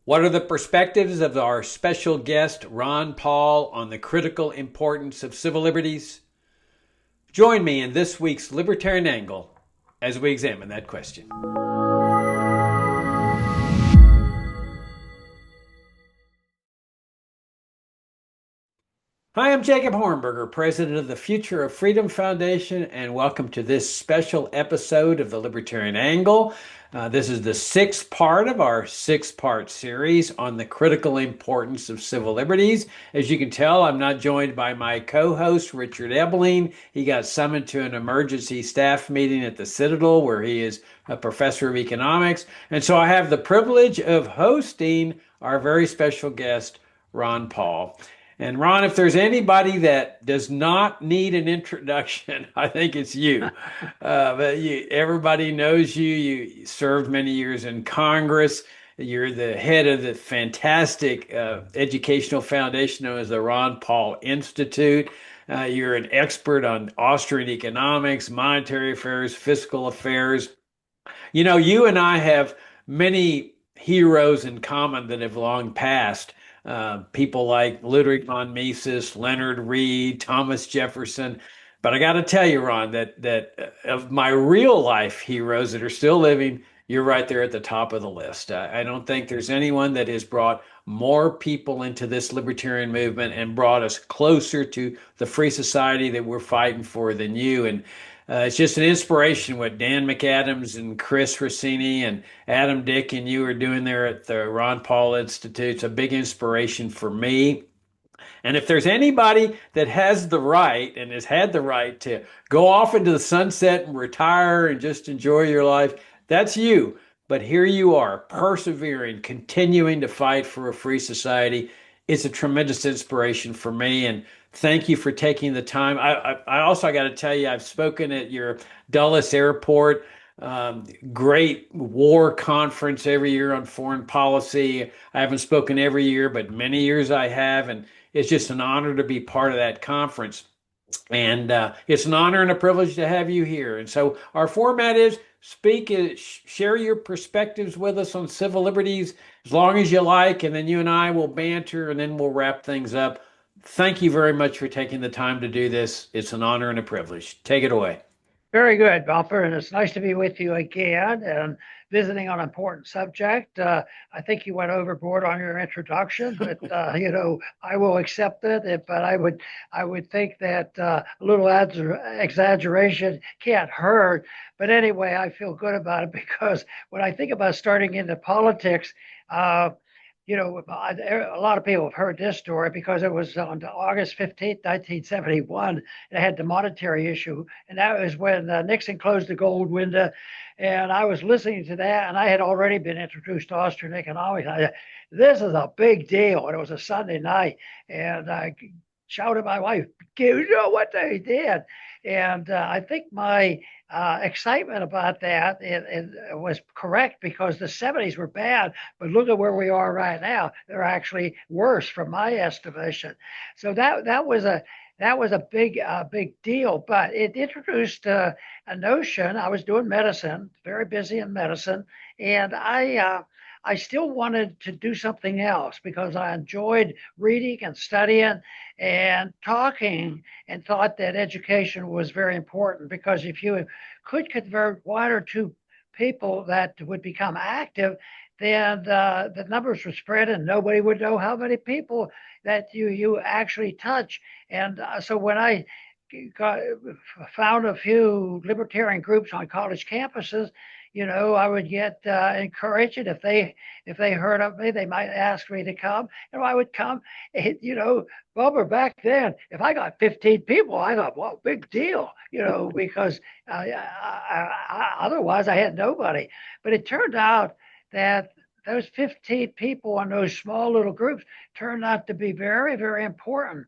What are the perspectives of our special guest, Ron Paul, on the critical importance of civil liberties? Join me in this week's Libertarian Angle as we examine that question. Hi, I'm Jacob Hornberger, president of the Future of Freedom Foundation, and welcome to this special episode of the Libertarian Angle. This is the sixth part of our six-part series on the critical importance of civil liberties. As you can tell, I'm not joined by my co-host, Richard Ebeling. He got summoned to an emergency staff meeting at the Citadel, where he is a professor of economics. And so I have the privilege of hosting our very special guest, Ron Paul. And Ron, if there's anybody that does not need an introduction, I think it's you. Everybody knows you. You served many years in Congress. You're the head of the fantastic educational foundation known as the Ron Paul Institute. You're an expert on Austrian economics, monetary affairs, fiscal affairs. You know, you and I have many heroes in common that have long passed. People like Ludwig von Mises, Leonard Read, Thomas Jefferson. But I got to tell you, Ron, that of my real life heroes that are still living, you're right there at the top of the list. I don't think there's anyone that has brought more people into this libertarian movement and brought us closer to the free society that we're fighting for than you. And it's just an inspiration what Dan McAdams and Chris Rossini and Adam Dick and you are doing there at the Ron Paul Institute. It's a big inspiration for me. And if there's anybody that has the right and has had the right to go off into the sunset and retire and just enjoy your life, that's you. But here you are, persevering, continuing to fight for a free society. It's a tremendous inspiration for me. And thank you for taking the time. I also got to tell you, I've spoken at your Dulles Airport. Great war conference every year on foreign policy. I haven't spoken every year, but many years I have. And it's just an honor to be part of that conference. And it's an honor and a privilege to have you here. And so our format is share your perspectives with us on civil liberties as long as you like, and then you and I will banter and then we'll wrap things up. Thank you very much for taking the time to do this. It's an honor and a privilege. Take it away. Very good, Bumper, and it's nice to be with you again and visiting on an important subject. I think you went overboard on your introduction, but I will accept it. But I would think that a little exaggeration can't hurt. But anyway, I feel good about it because when I think about starting into politics, a lot of people have heard this story because it was on August 15th, 1971. It had the monetary issue, and that was when Nixon closed the gold window. And I was listening to that, and I had already been introduced to Austrian economics. I said, this is a big deal. And it was a Sunday night, and I shouted at my wife, you know what they did? And I think my excitement about that it was correct because the 70s were bad, but look at where we are right now. They're actually worse from my estimation. So that was a big deal, but it introduced a notion. I was doing medicine, very busy in medicine, and I still wanted to do something else because I enjoyed reading and studying and talking and thought that education was very important because if you could convert one or two people that would become active, then the numbers would spread and nobody would know how many people that you actually touch. And so when I found a few libertarian groups on college campuses, I would get encouraged. And if they heard of me, they might ask me to come, and I would come. Bubba, back then, if I got 15 people, I thought, well, big deal, because otherwise I had nobody. But it turned out that those 15 people in those small little groups turned out to be very, very important.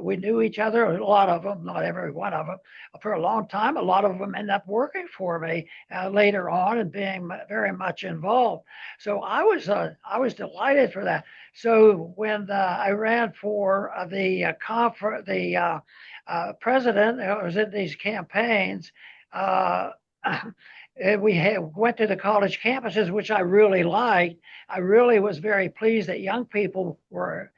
We knew each other, a lot of them, not every one of them, for a long time. A lot of them ended up working for me later on and being very much involved. So I was delighted for that. So when I ran for the president, I was in these campaigns. went to the college campuses, which I really liked. I really was very pleased that young people were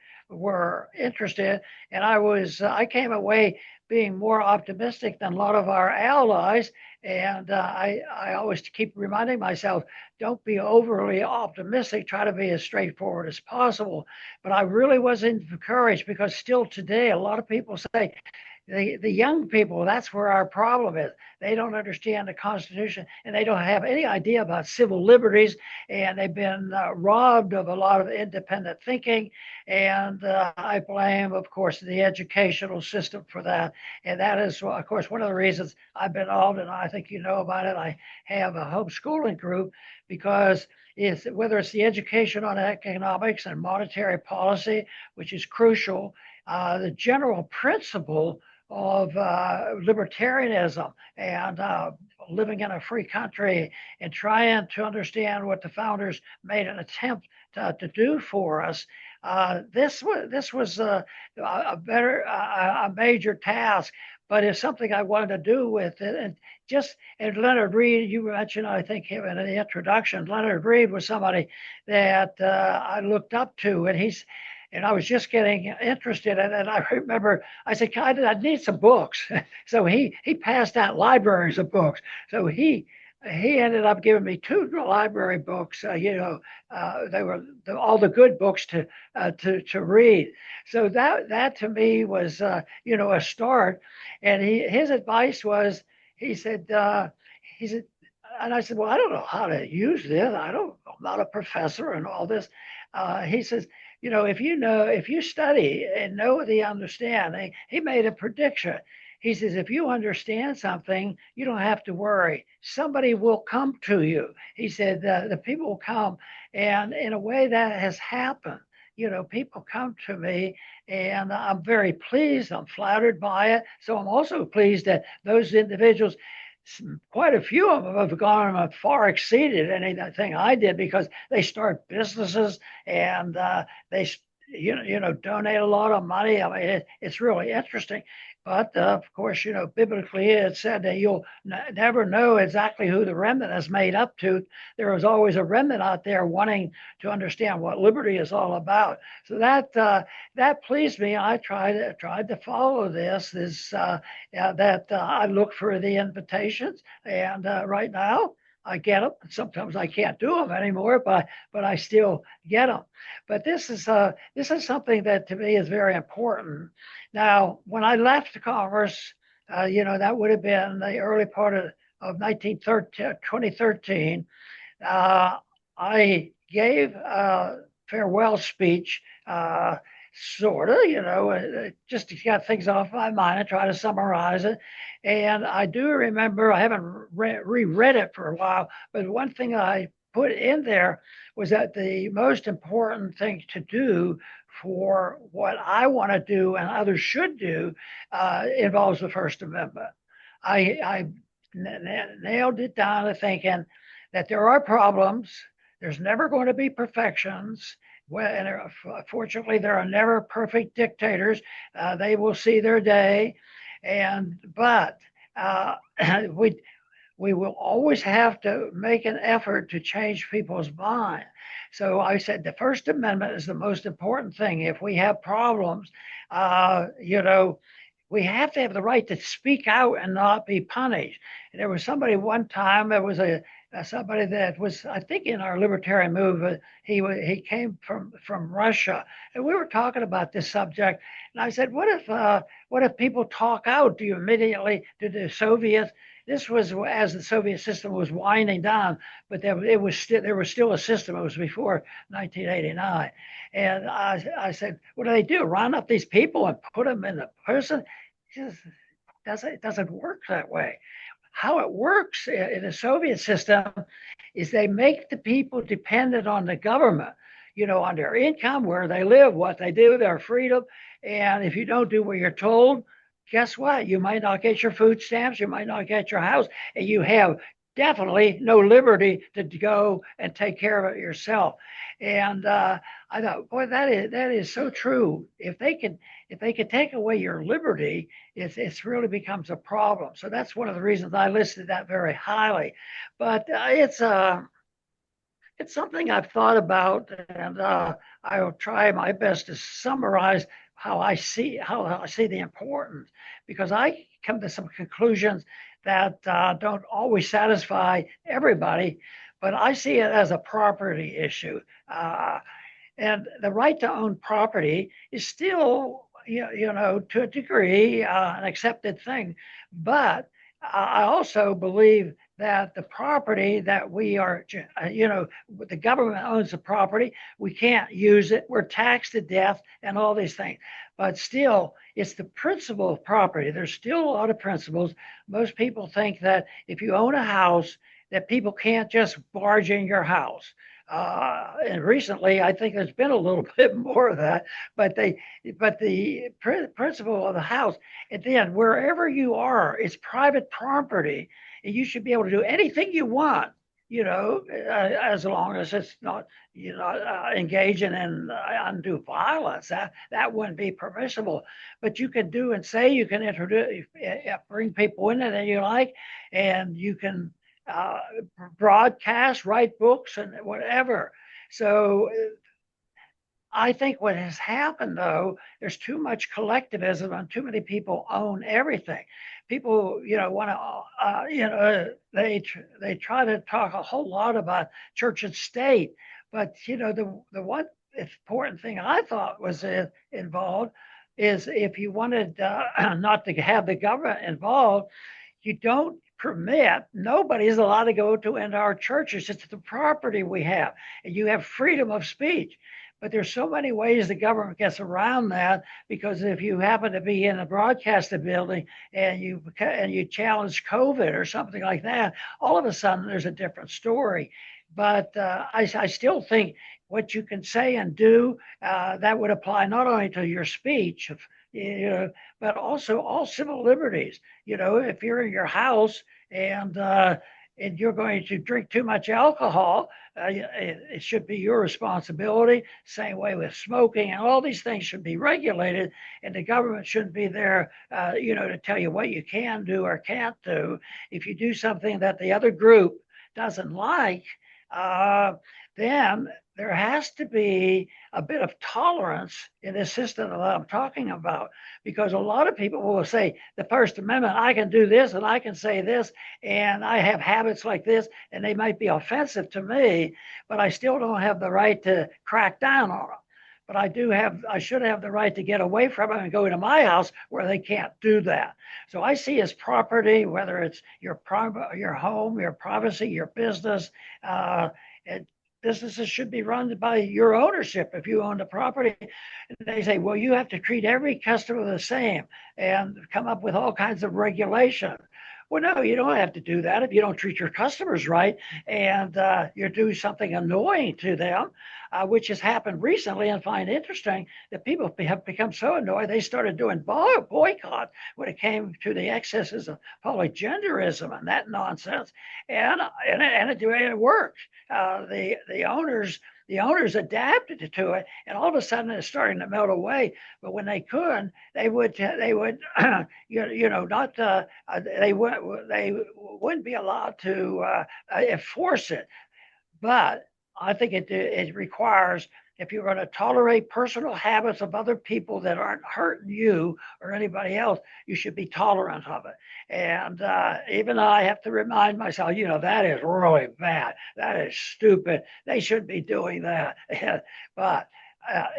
interested, and I came away being more optimistic than a lot of our allies. And I always keep reminding myself, don't be overly optimistic. Try to be as straightforward as possible. But I really was encouraged because still today, a lot of people say, the young people, that's where our problem is. They don't understand the Constitution and they don't have any idea about civil liberties. And they've been robbed of a lot of independent thinking. And I blame, of course, the educational system for that. And that is, of course, one of the reasons I've been involved, and I think you know about it. I have a homeschooling group because whether it's the education on economics and monetary policy, which is crucial, the general principle of libertarianism and living in a free country and trying to understand what the founders made an attempt to do for us. This was a major task, but it's something I wanted to do with it. And Leonard Reed, you mentioned, I think, him in the introduction. Leonard Reed was somebody that I looked up to, and I was just getting interested in it. And I remember I said, I need some books. So he passed out libraries of books. So he ended up giving me 2 library books. They were all the good books to read. So that to me was a start. And his advice was, he said, and I said, well, I don't know how to use this. I'm not a professor and all this. He says, if you study and know the understanding, he made a prediction. He says, if you understand something, you don't have to worry. Somebody will come to you. He said, the people will come. And in a way that has happened. People come to me and I'm very pleased. I'm flattered by it. So I'm also pleased that those individuals, quite a few of them have gone far exceeded anything I did because they start businesses and they donate a lot of money. I mean, it's really interesting. But of course, biblically it said that you'll never know exactly who the remnant is made up to. There is always a remnant out there wanting to understand what liberty is all about. So that pleased me. I tried to follow this. I look for the invitations, and right now I get them. Sometimes I can't do them anymore, but I still get them. But this is something that to me is very important. Now, when I left Congress, that would have been the early part of 2013. I gave a farewell speech, sort of, just to get things off my mind and try to summarize it. And I do remember, I haven't reread it for a while, but one thing I put in there was that the most important thing to do for what I want to do and others should do involves the First Amendment. I nailed it down to thinking that there are problems. There's never going to be perfections. And fortunately, there are never perfect dictators. They will see their day. But we will always have to make an effort to change people's mind. So I said the First Amendment is the most important thing. If we have problems, we have to have the right to speak out and not be punished. And there was somebody one time, there was somebody that was, I think, in our libertarian movement. He came from Russia, and we were talking about this subject. And I said, what if people talk out? Do you immediately, to the Soviets? This was as the Soviet system was winding down, but there was still a system. It was before 1989, and I said, what do? Round up these people and put them in the prison? It doesn't work that way. How it works in the Soviet system is they make the people dependent on the government, on their income, where they live, what they do, their freedom. And if you don't do what you're told, guess what? You might not get your food stamps, you might not get your house, and you have definitely no liberty to go and take care of it yourself. And I thought, boy, that is so true. If they could take away your liberty, it's really becomes a problem. So that's one of the reasons I listed that very highly. But it's something I've thought about, and I will try my best to summarize how I see the importance, because I come to some conclusions that don't always satisfy everybody, but I see it as a property issue. And the right to own property is still, to a degree, an accepted thing. But I also believe that the property that we are, the government owns the property. We can't use it. We're taxed to death and all these things. But still, it's the principle of property. There's still a lot of principles. Most people think that if you own a house, that people can't just barge in your house. And recently, I think there's been a little bit more of that. But the principle of the house, and then wherever you are, it's private property, and you should be able to do anything you want. As long as it's not, engaging in undue violence. That wouldn't be permissible. But you can do and say you can introduce, bring people in that you like, and you can uh, broadcast, write books, and whatever. So I think what has happened, though, there's too much collectivism and too many people own everything. People, want to, they try to talk a whole lot about church and state, but the one important thing I thought was involved is if you wanted not to have the government involved, you don't permit, nobody's allowed to go to into our churches. It's the property we have, and you have freedom of speech. But there's so many ways the government gets around that, because if you happen to be in a broadcasting building and you challenge COVID or something like that, all of a sudden there's a different story. But I still think what you can say and do, that would apply not only to your speech, you know, but also all civil liberties. If you're in your house and you're going to drink too much alcohol, it should be your responsibility. Same way with smoking, and all these things should be regulated, and the government shouldn't be there, to tell you what you can do or can't do. If you do something that the other group doesn't like, uh, then there has to be a bit of tolerance in this system that I'm talking about, because a lot of people will say the First Amendment, I can do this and I can say this, and I have habits like this, and they might be offensive to me, but I still don't have the right to crack down on them. But I should have the right to get away from them and go into my house where they can't do that. So I see as property, whether it's your home, your privacy, your business, and businesses should be run by your ownership if you own the property. And they say, well, you have to treat every customer the same and come up with all kinds of regulation. Well, no, you don't have to do that if you don't treat your customers right, and you do something annoying to them, which has happened recently, and find interesting that people have become so annoyed they started doing boycott when it came to the excesses of polygenderism and that nonsense, and it worked. The owners adapted to it, and all of a sudden it's starting to melt away. But when they could, they would not they wouldn't be allowed to enforce it. But I think it requires, if you're going to tolerate personal habits of other people that aren't hurting you or anybody else, you should be tolerant of it. And even though I have to remind myself, that is really bad. That is stupid. They shouldn't be doing that. But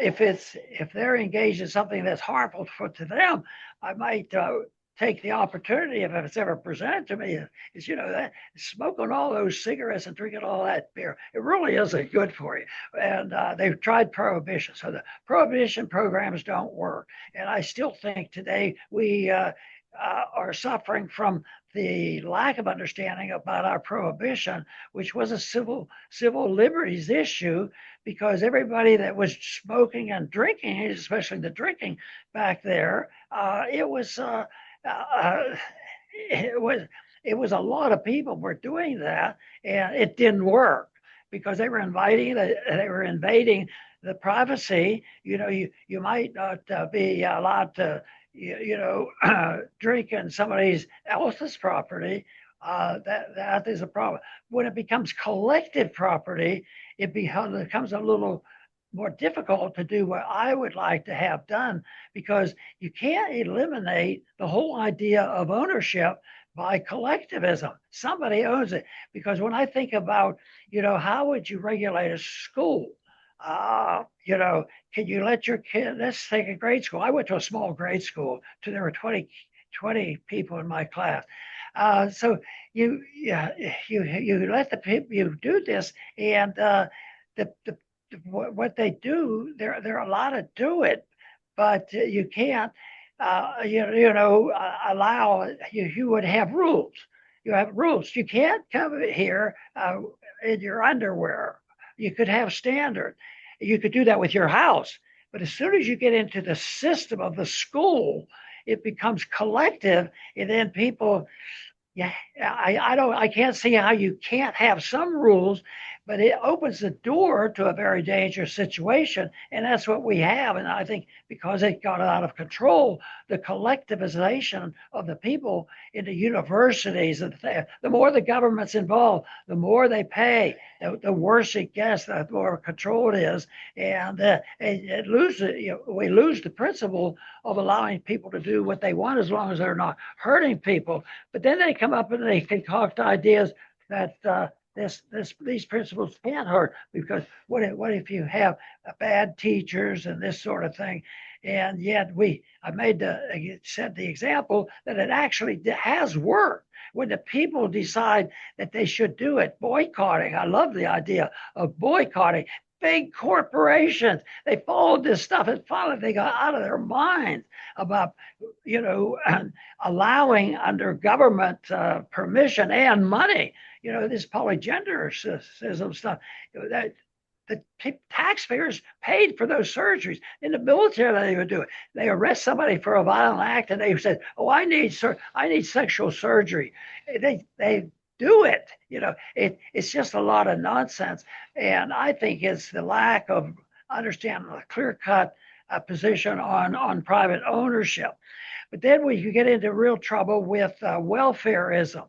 if they're engaged in something that's harmful to them, I might take the opportunity, if it's ever presented to me, is that smoking all those cigarettes and drinking all that beer, it really isn't good for you. And they've tried prohibition, so the prohibition programs don't work. And I still think today we are suffering from the lack of understanding about our prohibition, which was a civil liberties issue, because everybody that was smoking and drinking, especially the drinking back there, it was it was a lot of people were doing that, and it didn't work because they were invading the privacy. You might not be allowed to, drink in somebody else's property. That is a problem. When it becomes collective property, it becomes a little more difficult to do what I would like to have done, because you can't eliminate the whole idea of ownership by collectivism. Somebody owns it. Because when I think about, how would you regulate a school? Can you let your kid, let's take a grade school. I went to a small grade school, there were 20 people in my class. So you let the people, you do this, and the what they do, they're allowed to do it, but you can't, allow, you would have rules. You have rules. You can't come here in your underwear. You could have standard. You could do that with your house. But as soon as you get into the system of the school, it becomes collective, and then people, yeah, I can't see how you can't have some rules, but it opens the door to a very dangerous situation. And that's what we have. And I think because it got out of control, the collectivization of the people into universities, and the more the government's involved, the more they pay, the worse it gets, the more control it is. And it loses, we lose the principle of allowing people to do what they want as long as they're not hurting people. But then they come up and they concoct ideas that these principles can't hurt, because what if you have bad teachers and this sort of thing, and yet I said the example that it actually has worked when the people decide that they should do it. Boycotting, I love the idea of boycotting. Big corporations, they followed this stuff, and finally they got out of their minds about, allowing under government permission and money, this polygenderism stuff, that the taxpayers paid for those surgeries. In the military, they would do it. They arrest somebody for a violent act, and they said, "Oh, I need sexual surgery." They do it. It's just a lot of nonsense. And I think it's the lack of understanding a clear-cut position on private ownership. But then you get into real trouble with welfareism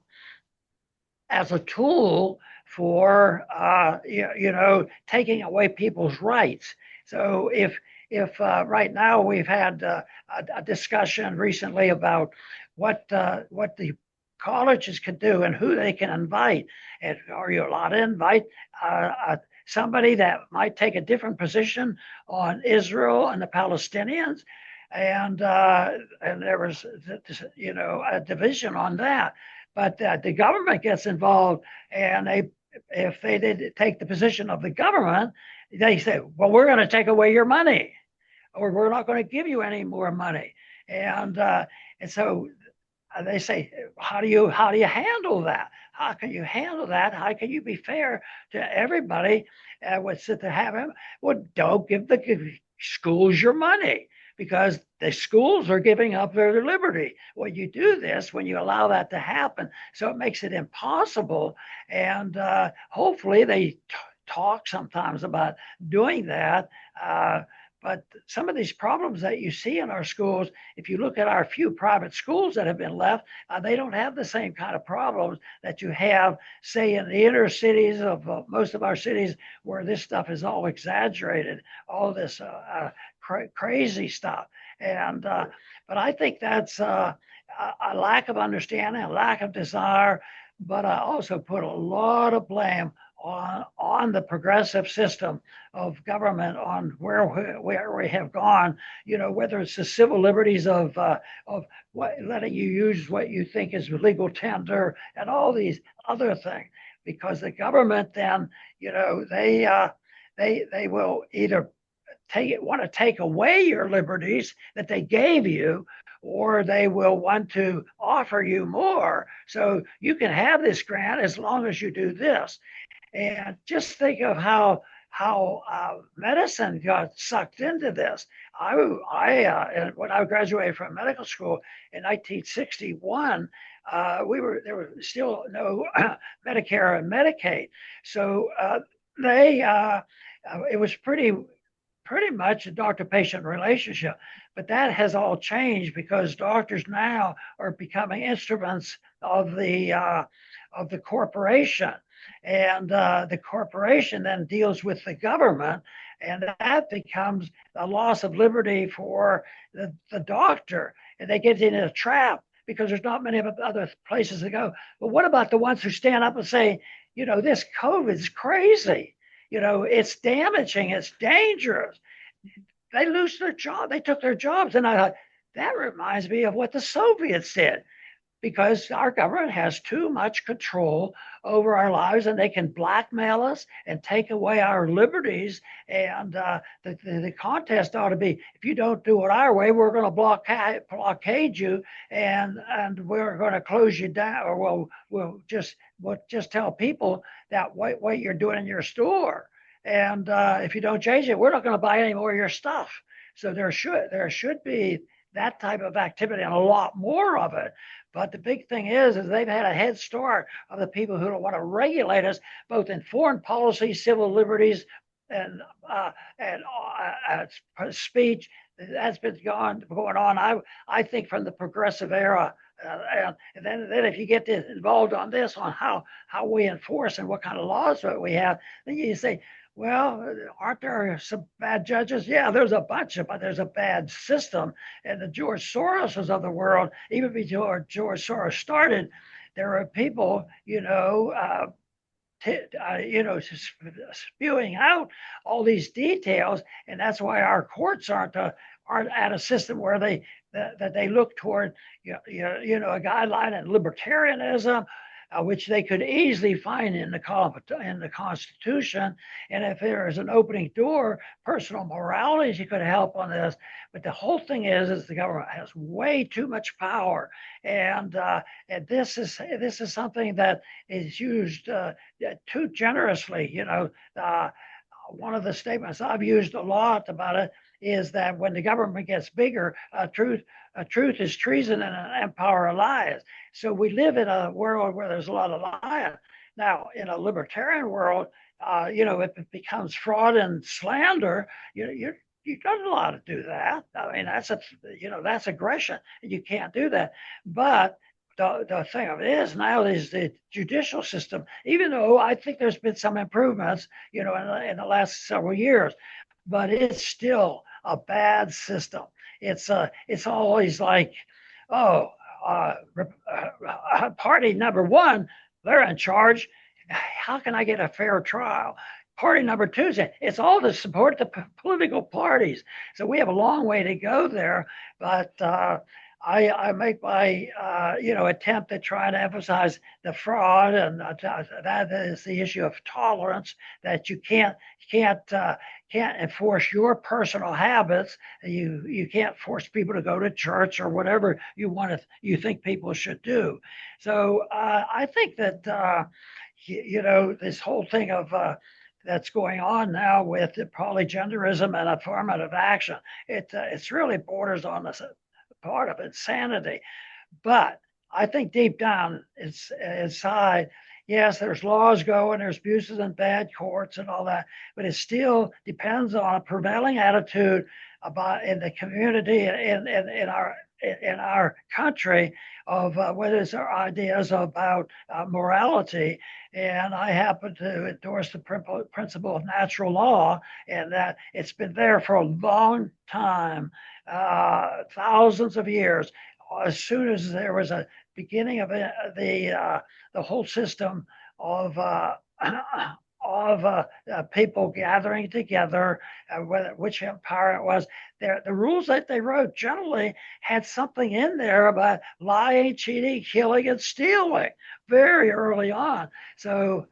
as a tool for taking away people's rights. So if right now we've had a discussion recently about what the colleges can do and who they can invite, and are you allowed to invite somebody that might take a different position on Israel and the Palestinians? And there was a division on that. But the government gets involved, and if they did take the position of the government, they say, "Well, we're going to take away your money, or we're not going to give you any more money." And so they say, "How do you handle that? How can you handle that? How can you be fair to everybody?" To have him, well, don't give the schools your money, because the schools are giving up their liberty. Well, you do this when you allow that to happen, so it makes it impossible. And hopefully they talk sometimes about doing that. But some of these problems that you see in our schools, if you look at our few private schools that have been left, they don't have the same kind of problems that you have, say, in the inner cities of most of our cities, where this stuff is all exaggerated, all this crazy stuff. And but I think that's a lack of understanding, a lack of desire. But I also put a lot of blame on the progressive system of government, on where we have gone. Whether it's the civil liberties of letting you use what you think is legal tender and all these other things, because the government then, they will either want to take away your liberties that they gave you, or they will want to offer you more. So you can have this grant as long as you do this. And just think of how how medicine got sucked into this. When I graduated from medical school in 1961, there was still no Medicare and Medicaid, so they it was pretty much a doctor-patient relationship. But that has all changed because doctors now are becoming instruments of the corporation, and the corporation then deals with the government, and that becomes a loss of liberty for the doctor, and they get in a trap because there's not many other places to go. But what about the ones who stand up and say, this COVID is crazy? It's damaging, it's dangerous. They lose their job. They took their jobs. And I thought, that reminds me of what the Soviets did, because our government has too much control over our lives, and they can blackmail us and take away our liberties. And the contest ought to be, if you don't do it our way, we're going to blockade you, and we're going to close you down, or we'll just tell people that what you're doing in your store. And if you don't change it, we're not going to buy any more of your stuff. So there should be that type of activity and a lot more of it. But the big thing is they've had a head start of the people who don't want to regulate us, both in foreign policy, civil liberties, and speech. That's been going on. I think from the progressive era. And then if you get involved on this, on how we enforce and what kind of laws that we have, then you say, well, aren't there some bad judges? Yeah, there's a bunch of, but there's a bad system. And the George Soroses of the world, even before George Soros started, there are people, spewing out all these details, and that's why our courts aren't at a system where they look toward a guideline in libertarianism, which they could easily find in the Constitution. And if there is an opening door, personal morality could help on this. But the whole thing is the government has way too much power, and this is something that is used too generously. One of the statements I've used a lot about it is that when the government gets bigger, truth is treason and an empire of lies. So we live in a world where there's a lot of lying. Now, in a libertarian world, if it becomes fraud and slander, you're not allowed to do that. I mean, that's aggression, and you can't do that. But the thing of it is now is the judicial system, even though I think there's been some improvements, in the last several years, but it's still a bad system. It's always like, party number one, they're in charge. How can I get a fair trial? Party number two said it's all to support the political parties. So we have a long way to go there, but I make my attempt to try to emphasize the fraud, and that is the issue of tolerance. That you can't enforce your personal habits. You can't force people to go to church or whatever you think people should do. So I think that this whole thing of that's going on now with the polygenderism and affirmative action, it's really borders on this part of insanity. But I think deep down inside, yes, there's laws going, there's abuses and bad courts and all that, but it still depends on a prevailing attitude about in the community, in our country, of what is our ideas about morality. And I happen to endorse the principle of natural law, and that it's been there for a long time, thousands of years. As soon as there was a beginning of the whole system of people gathering together, which empire it was. The rules that they wrote generally had something in there about lying, cheating, killing, and stealing very early on. So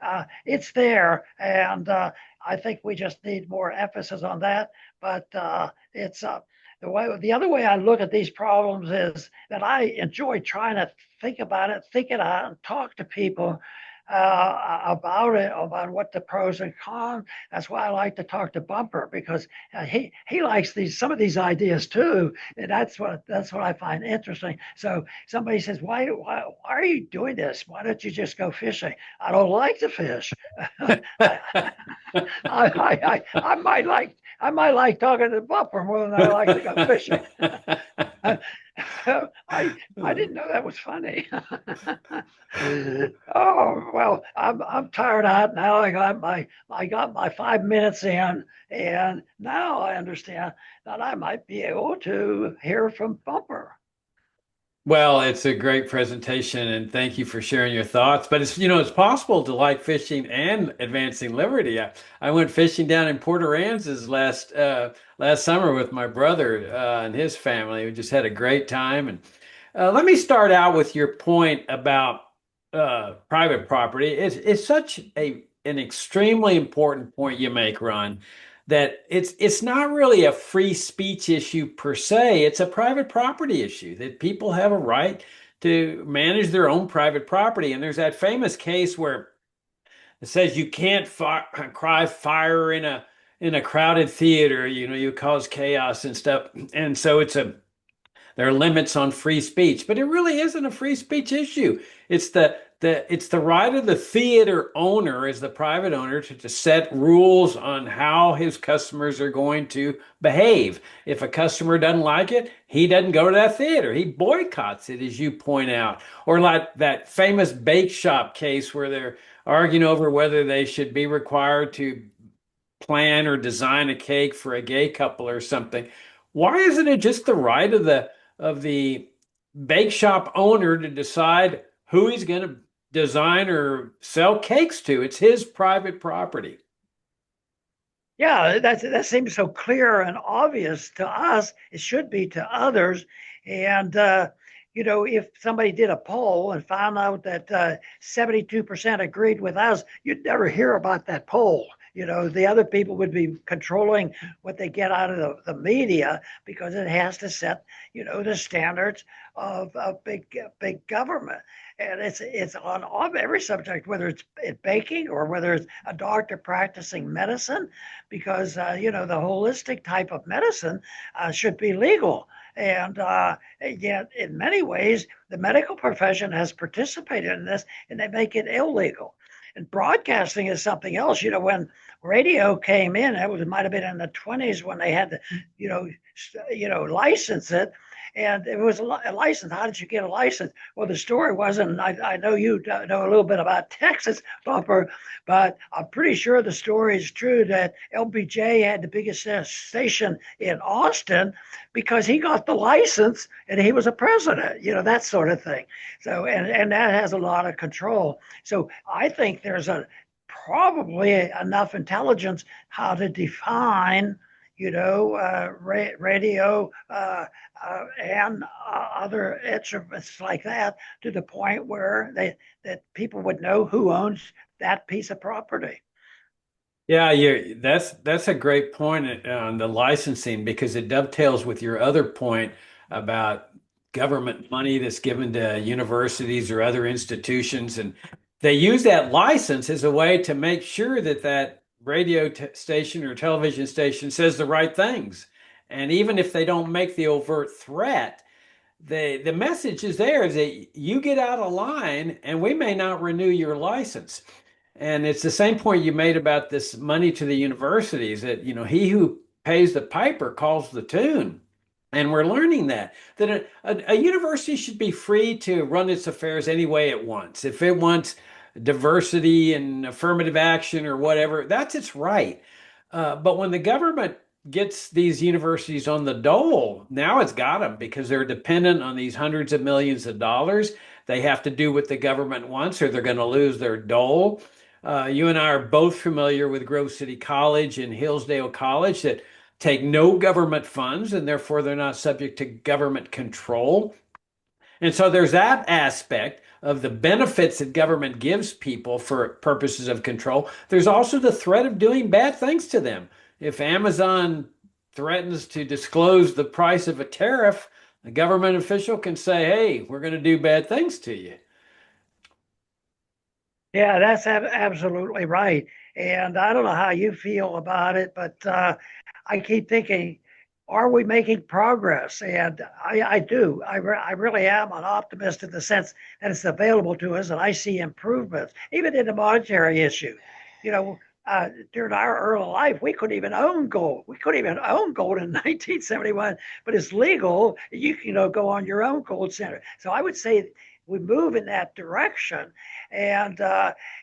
it's there, and I think we just need more emphasis on that. But it's the other way I look at these problems is that I enjoy trying to think about it, think it out, and talk to people about it, about what the pros and cons. That's why I like to talk to Bumper because he likes these some of these ideas too, and that's what I find interesting. So somebody says, why are you doing this? Why don't you just go fishing? I don't like to fish. I, I might like talking to Bumper more than I like to go fishing. I didn't know that was funny. Oh well, I'm tired out now. I got my 5 minutes in, and now I understand that I might be able to hear from Bumper. Well, it's a great presentation, and thank you for sharing your thoughts. But it's possible to like fishing and advancing liberty. I went fishing down in Port Aransas last summer with my brother and his family. We just had a great time. And let me start out with your point about private property. It's such an extremely important point you make, Ron, that it's not really a free speech issue per se. It's a private property issue that people have a right to manage their own private property. And there's that famous case where it says you can't cry fire in a crowded theater. You cause chaos and stuff. And so there are limits on free speech, but it really isn't a free speech issue. It's the right of the theater owner, as the private owner, to set rules on how his customers are going to behave. If a customer doesn't like it, he doesn't go to that theater. He boycotts it, as you point out. Or like that famous bake shop case where they're arguing over whether they should be required to plan or design a cake for a gay couple or something. Why isn't it just the right of the bake shop owner to decide who he's going to design or sell cakes to? It's his private property. Yeah, that seems so clear and obvious to us. It should be to others. And if somebody did a poll and found out that 72% agreed with us, you'd never hear about that poll. The other people would be controlling what they get out of the media because it has to set, the standards of big government. And it's on every subject, whether it's baking or whether it's a doctor practicing medicine, because the holistic type of medicine should be legal. And yet, in many ways, the medical profession has participated in this, and they make it illegal. And broadcasting is something else. When radio came in, it might have been in the 20s when they had to, license it. And it was a license. How did you get a license? Well, the story wasn't. I know you know a little bit about Texas, Bumper, but I'm pretty sure the story is true that LBJ had the biggest station in Austin because he got the license and he was a president. That sort of thing. So and that has a lot of control. So I think there's probably enough intelligence how to define radio and other instruments like that to the point where that people would know who owns that piece of property. Yeah, that's a great point on the licensing because it dovetails with your other point about government money that's given to universities or other institutions, and they use that license as a way to make sure that that radio station or television station says the right things. And even if they don't make the overt threat, the message is there is that you get out of line and we may not renew your license. And it's the same point you made about this money to the universities that, he who pays the piper calls the tune. And we're learning that a university should be free to run its affairs any way it wants. If it wants diversity and affirmative action or whatever, that's its right. But when the government gets these universities on the dole, now it's got them because they're dependent on these hundreds of millions of dollars. They have to do what the government wants or they're going to lose their dole. You and I are both familiar with Grove City College and Hillsdale College that take no government funds and therefore they're not subject to government control. And so there's that aspect of the benefits that government gives people for purposes of control. There's also the threat of doing bad things to them. If Amazon threatens to disclose the price of a tariff, a government official can say, hey, we're going to do bad things to you. Yeah, that's absolutely right. And I don't know how you feel about it, but I keep thinking, are we making progress? And I do. I really am an optimist in the sense that it's available to us, and I see improvements, even in the monetary issue. You know, during our early life, we couldn't even own gold. We couldn't even own gold in 1971, but it's legal. You can, go on your own gold center. So I would say we move in that direction, and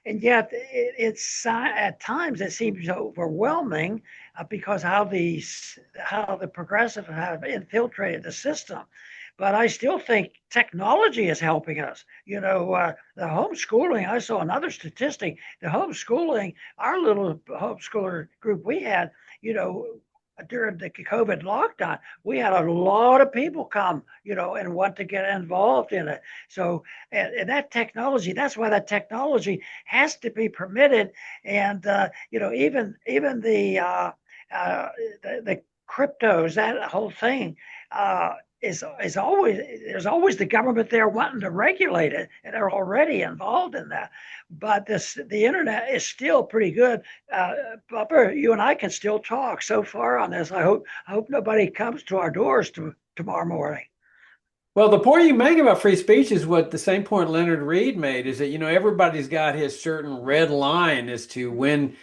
yet it's at times it seems overwhelming because how the progressive have infiltrated the system. But I still think technology is helping us. The homeschooling. I saw another statistic. The homeschooling, our little homeschooler group we had, you know, during the COVID lockdown, we had a lot of people come, and want to get involved in it. So, and that technology, that's why that technology has to be permitted. And, even the cryptos, that whole thing, is always there's always the government there wanting to regulate it, and they're already involved in that. But the internet is still pretty good. Bubba, you and I can still talk so far on this. I hope nobody comes to our doors tomorrow morning. Well, the point you make about free speech is what the same point Leonard Read made is that, everybody's got his certain red line as to when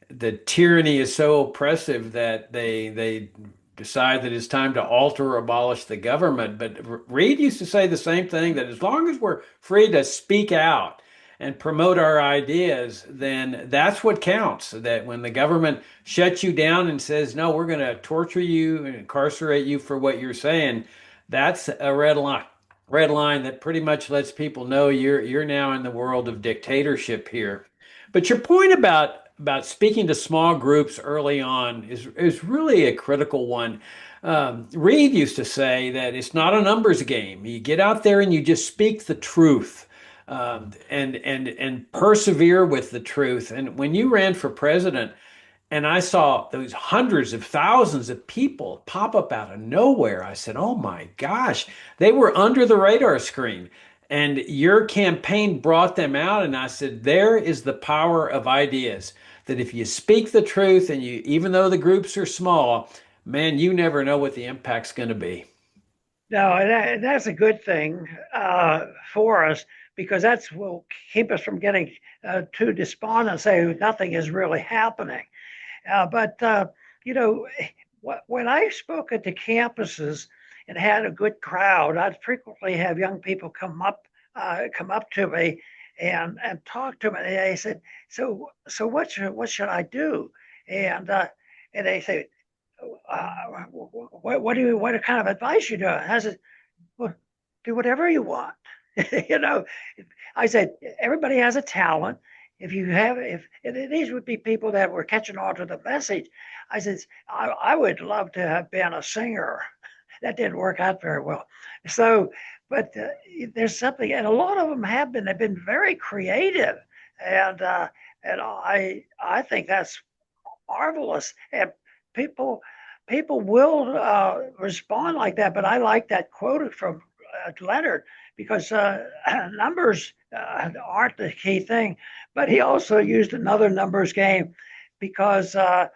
the tyranny is so oppressive that they decide that it's time to alter or abolish the government. But Reed used to say the same thing, that as long as we're free to speak out and promote our ideas, then that's what counts. That when the government shuts you down and says, no, we're going to torture you and incarcerate you for what you're saying, that's a red line that pretty much lets people know you're now in the world of dictatorship here. But your point about speaking to small groups early on is really a critical one. Reed used to say that it's not a numbers game. You get out there and you just speak the truth, and persevere with the truth. And when you ran for president, and I saw those hundreds of thousands of people pop up out of nowhere, I said, "Oh my gosh, they were under the radar screen." And your campaign brought them out. And I said, there is the power of ideas. That if you speak the truth and even though the groups are small, man, you never know what the impact's going to be. No, that's a good thing for us, because that's will keep us from getting too despondent and say nothing is really happening. But you know, when I spoke at the campuses and had a good crowd, I'd frequently have young people come up to me and talk to me. And they said, "So what should I do?" And and they say, what kind of advice you doing?" I said, "Well, do whatever you want." you know, I said, everybody has a talent. If these would be people that were catching on to the message, I said, I would love to have been a singer. That didn't work out very well. So, but there's something, and a lot of them have been. They've been very creative, and uh, and I think that's marvelous. And people people will respond like that. But I like that quote from Leonard, because numbers aren't the key thing. But he also used another numbers game, because there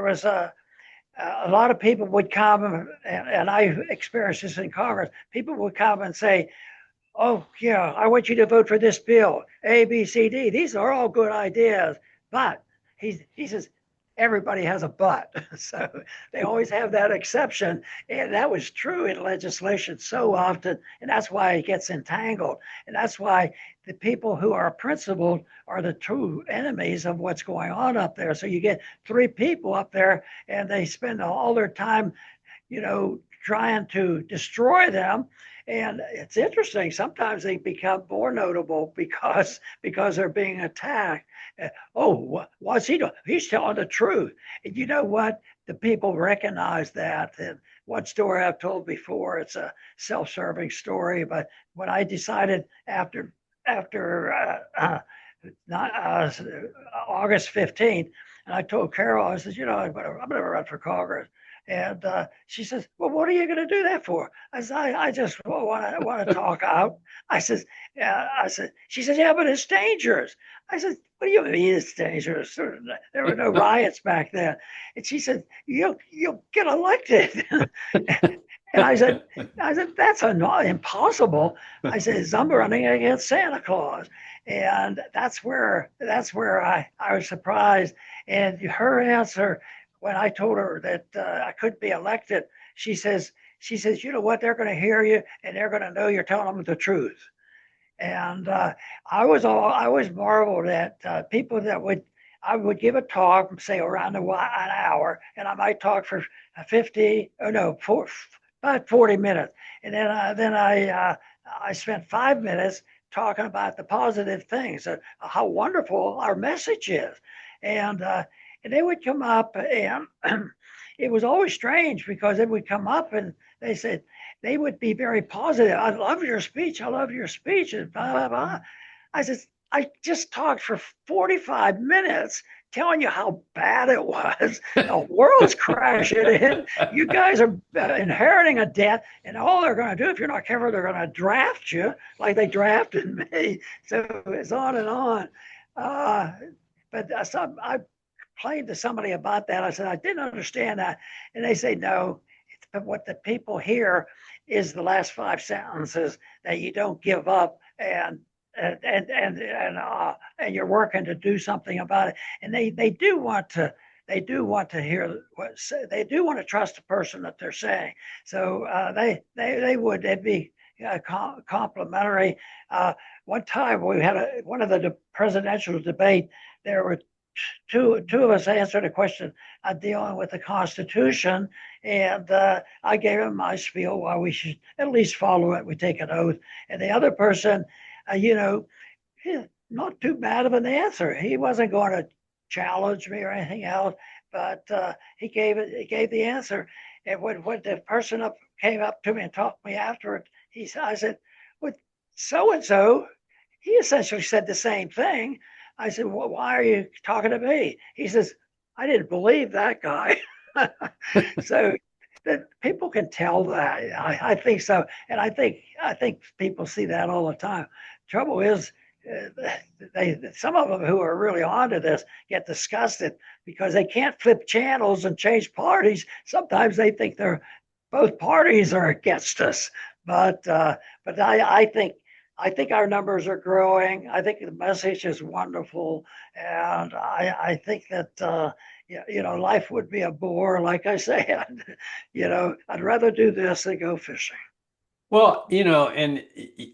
was a lot of people would come, and I experienced this in Congress. People would come and say, "Oh, yeah, I want you to vote for this bill, A, B, C, D. These are all good ideas." But he says, everybody has a but. So they always have that exception. And that was true in legislation so often. And that's why it gets entangled. And that's why the people who are principled are the true enemies of what's going on up there. So you get three people up there, and they spend all their time, trying to destroy them. And it's interesting. Sometimes they become more notable because they're being attacked. Oh, what's he doing? He's telling the truth. And you know what? The people recognize that. And one story I've told before, it's a self-serving story, but when I decided after not, August 15th, And I told Carol, I said, I'm going to run for Congress. And she says, well, what are you going to do that for? I said, I just want to talk out. I said, yeah. I said, she said, yeah, but it's dangerous. I said, what do you mean it's dangerous? There were no riots back then. And she said, you'll get elected. And I said, that's impossible. I said, I'm running against Santa Claus. And that's where I was surprised. And her answer when I told her that I couldn't be elected, she says, you know what? They're going to hear you, and they're going to know you're telling them the truth. And I was marveled at people that I would give a talk, say around an hour, and I might talk for 50, or no, about 40 minutes, and then I spent 5 minutes talking about the positive things, how wonderful our message is, and they would come up, and it was always strange because they would come up and they said they would be very positive. I love your speech. I love your speech. And blah, blah, blah. I said, I just talked for 45 minutes telling you how bad it was. The world's crashing in. You guys are inheriting a debt, and all they're going to do, if you're not careful, they're going to draft you like they drafted me. So it's on and on. But I complained to somebody about that. I said, I didn't understand that. And they say, no, what the people hear is the last 5 sentences, that you don't give up, and you're working to do something about it. And they do want to hear what they do want to trust the person that they're saying. So they'd be complimentary. One time we had one of the presidential debate. There were two of us answered a question dealing with the Constitution, and I gave him my spiel why we should at least follow it. We take an oath, and the other person, not too bad of an answer. He wasn't going to challenge me or anything else, but he gave the answer. And when the person came up to me and talked to me afterward, I said, "Well, so and so," he essentially said the same thing. I said, well, why are you talking to me? He says, I didn't believe that guy. So that people can tell that. I think so. And I think people see that all the time. Trouble is, some of them who are really onto this get disgusted because they can't flip channels and change parties. Sometimes they think both parties are against us. But I think our numbers are growing. I think the message is wonderful, and I think that life would be a bore, like I said. I'd rather do this than go fishing. Well, and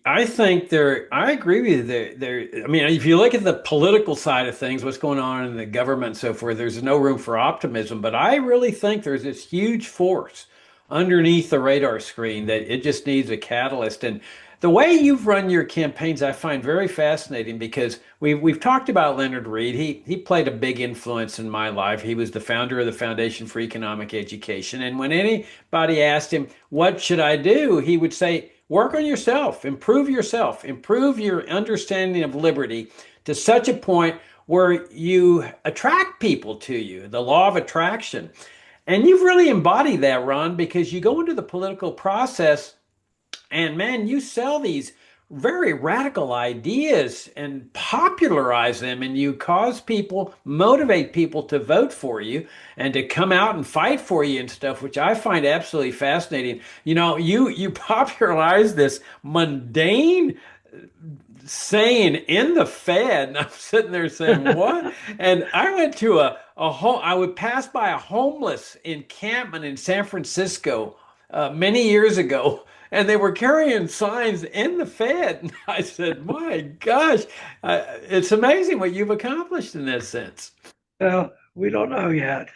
I think I agree with you I mean, if you look at the political side of things, what's going on in the government and so forth, there's no room for optimism. But I really think there's this huge force underneath the radar screen that it just needs a catalyst. And the way you've run your campaigns, I find very fascinating because we've talked about Leonard Read. He played a big influence in my life. He was the founder of the Foundation for Economic Education. And when anybody asked him, what should I do? He would say, work on yourself, improve your understanding of liberty to such a point where you attract people to you, the law of attraction. And you've really embodied that, Ron, because you go into the political process and man, you sell these very radical ideas and popularize them, and you motivate people to vote for you and to come out and fight for you and stuff, which I find absolutely fascinating. You popularize this mundane saying in the Fed, and I'm sitting there saying, what? And I went to I would pass by a homeless encampment in San Francisco many years ago, and they were carrying signs in the Fed. And I said, my gosh, it's amazing what you've accomplished in that sense. Well, we don't know yet.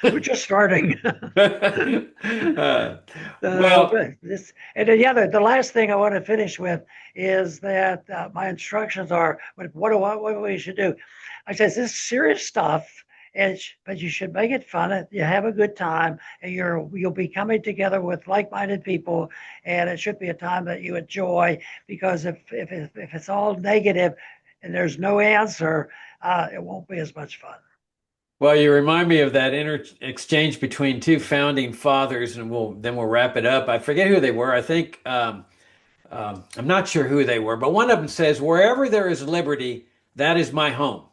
We're just starting. Well, And then, the last thing I want to finish with is that my instructions are what we should do. I said, this is serious stuff, but you should make it fun. You have a good time, and you'll be coming together with like-minded people, and it should be a time that you enjoy. Because if it's all negative and there's no answer, it won't be as much fun. Well, you remind me of that exchange between two founding fathers, and we'll wrap it up. I forget who they were. I think I'm not sure who they were, but one of them says, "Wherever there is liberty, that is my home."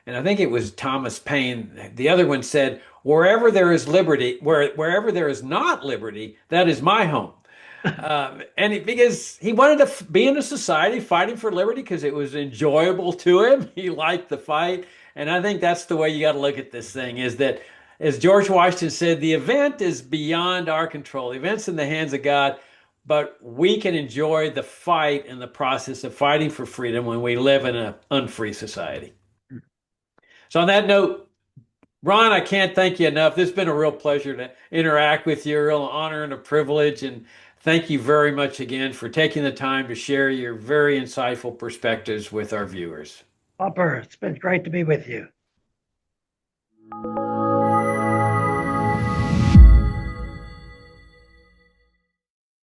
And I think it was Thomas Paine. The other one said, "Wherever there is liberty, wherever there is not liberty, that is my home." Because he wanted to be in a society fighting for liberty because it was enjoyable to him. He liked the fight. And I think that's the way you got to look at this thing is that, as George Washington said, the event is beyond our control. The event's in the hands of God, but we can enjoy the fight and the process of fighting for freedom when we live in an unfree society. So, on that note, Ron, I can't thank you enough. This has been a real pleasure to interact with you, a real honor and a privilege. And thank you very much again for taking the time to share your very insightful perspectives with our viewers. Upper, it's been great to be with you.